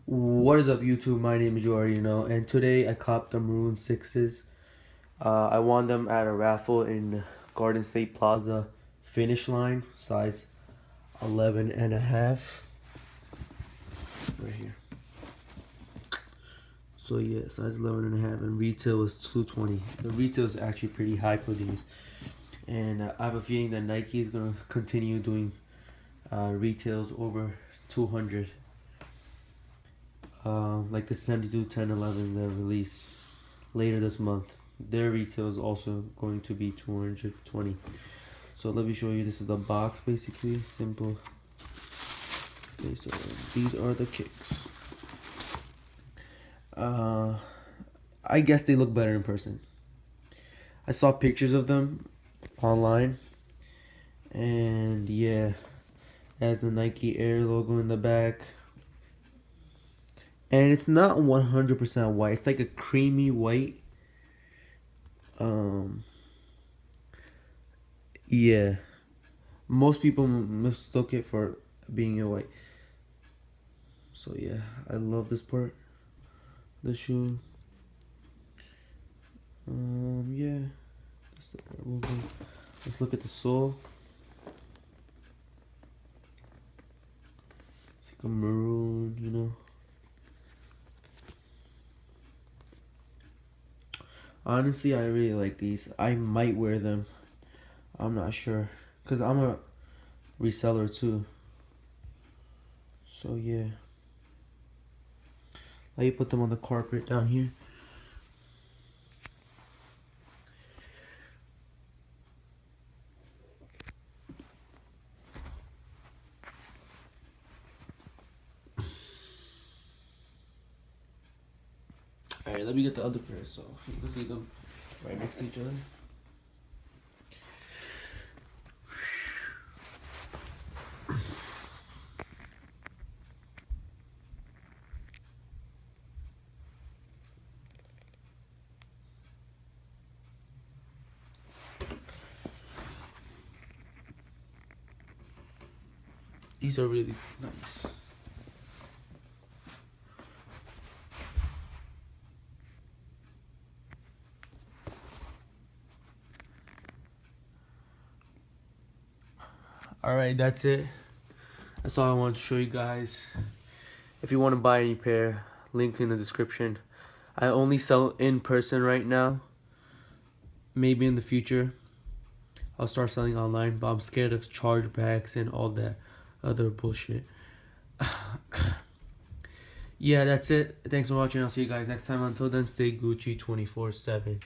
What is up, YouTube? My name is, you already know, and today I copped the Maroon 6s. I won them at a raffle in Garden State Plaza finish line, size 11 and a half. Right here. So yeah, size 11 and a half, and retail was $220. The retail is actually pretty high for these. And I have a feeling that Nike is going to continue doing retails over 200. Like the 72, 10, 11 they release later this month. Their retail is also going to be 220. So let me show you. This is the box, basically. Simple. Okay, so these are the kicks. I guess they look better in person. I saw pictures of them online, and yeah, it has the Nike Air logo in the back. And it's not 100% white. It's like a creamy white. Yeah. Most people mistook it for being a white. So yeah, I love this part. The shoe. Yeah. That's the part we'll go. Let's look at the sole. It's like a maroon, you know. Honestly, I really like these. I might wear them. I'm not sure. Because I'm a reseller too. So yeah. Let me put them on the carpet down here. Alright, let me get the other pair so you can see them right next to each other. These are really nice. Alright, that's it. That's all I wanted to show you guys. If you want to buy any pair, link in the description. I only sell in person right now. Maybe in the future I'll start selling online, but I'm scared of chargebacks and all that other bullshit. Yeah, that's it. Thanks for watching. I'll see you guys next time. Until then, stay Gucci 24/7.